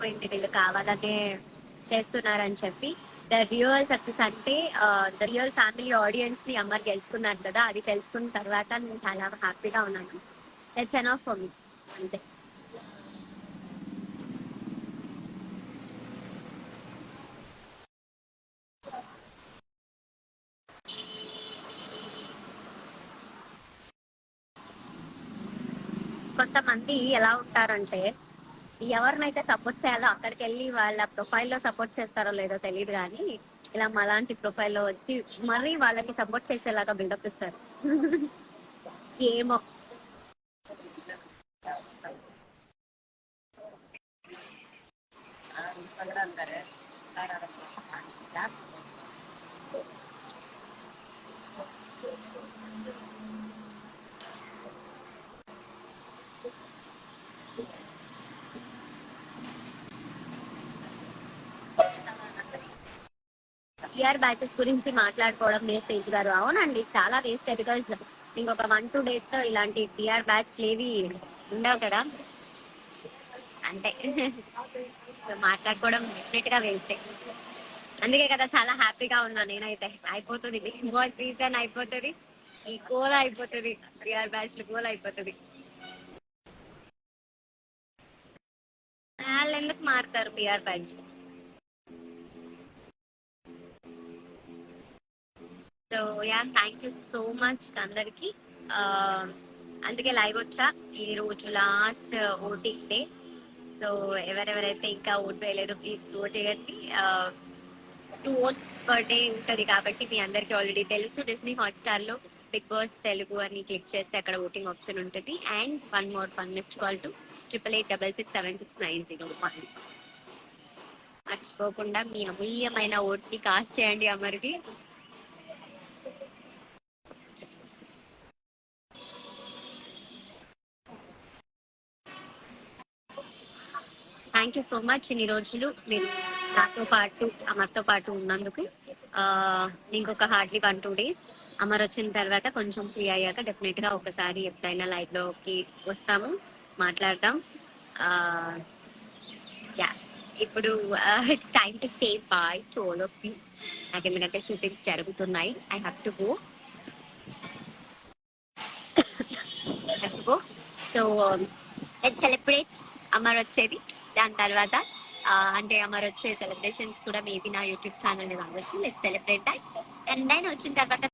తెలిసిపోయింది వీళ్ళు కావాలనే చేస్తున్నారని చెప్పి. ద రియల్ సక్సెస్ అంటే ద రియల్ ఫ్యామిలీ ఆడియన్స్ ని అమర్ గెలుచుకున్నారు కదా, అది తెలుసుకున్న తర్వాత నేను చాలా హ్యాపీగా ఉన్నాను. That's enough for me. అంతే. కొంతమంది ఎలా ఉంటారంటే ఎవరినైతే సపోర్ట్ చేయాలో అక్కడికి వెళ్ళి వాళ్ళ ప్రొఫైల్లో సపోర్ట్ చేస్తారో లేదో తెలియదు కానీ ఇలా మాలాంటి ప్రొఫైల్లో వచ్చి మరీ వాళ్ళకి సపోర్ట్ చేసేలాగా బిల్డప్ ఇస్తారు. ఏమో. పిఆర్ బ్యాచెస్ గురించి మాట్లాడుకోవడం వేస్ట్ తేజ్ గారు. అవునండి, చాలా వేస్ట్. బికాస్ ఇంకొక 1-2 days లో ఇలాంటి పిఆర్ బ్యాచ్ లేవి ఉండవు కదా. అంటే మాట్లాడుకోవడం డెఫినెట్ గా వేస్ట్. అందుకే కదా చాలా హ్యాపీగా ఉన్నా నేనైతే. అయిపోతుంది బిగ్ బాస్ సీజన్, అయిపోతుంది ఈ గోల్, అయిపోతుంది పిఆర్ బ్యాచ్ గోల్ అయిపోతుంది. వాళ్ళు ఎందుకు మారుతారు PR batch? So yeah, thank you so much అందరికి. అందుకే లైవ్ వచ్చా. ఈ రోజు లాస్ట్ ఓటింగ్ డే. సో ఎవరెవరైతే ఇంకా ఓట్ వేయలేదు ప్లీజ్ ఓట్ చేయండి. 2 votes per day ఉంటది కాబట్టి మీ అందరికి ఆల్రెడీ తెలుసు. డిస్నీ హాట్స్టార్ లో బిగ్ బాస్ తెలుగు అని క్లిక్ చేస్తే అక్కడ ఓటింగ్ ఆప్షన్ ఉంటుంది. And one missed call to 8886669690. మర్చిపోకుండా మీ అమూల్యమైన ఓట్స్ ని కాస్ట్ చేయండి అమర్కి. థ్యాంక్ యూ సో మచ్ ఇన్ని రోజులు మీరు నాతో పాటు అమర్తో పాటు ఉన్నందుకు. ఇంకొక హార్డ్లీ 1-2 days అమర్ వచ్చిన తర్వాత కొంచెం ఫ్రీ అయ్యాక డెఫినెట్ గా ఒకసారి ఎప్పుడైనా లైవ్ లోకి వస్తాము, మాట్లాడతాం. యా, ఇప్పుడు it's time to say bye to all of you. నాకు ఎందుకంటే షూటింగ్స్ జరుగుతున్నాయి. I have to go. So let's celebrate Amar వచ్చేది. దాని తర్వాత అంటే అమర్ వచ్చే సెలబ్రేషన్స్ కూడా మేబీ నా యూట్యూబ్ ఛానల్ రావచ్చు. Let's celebrate that. And then వచ్చిన తర్వాత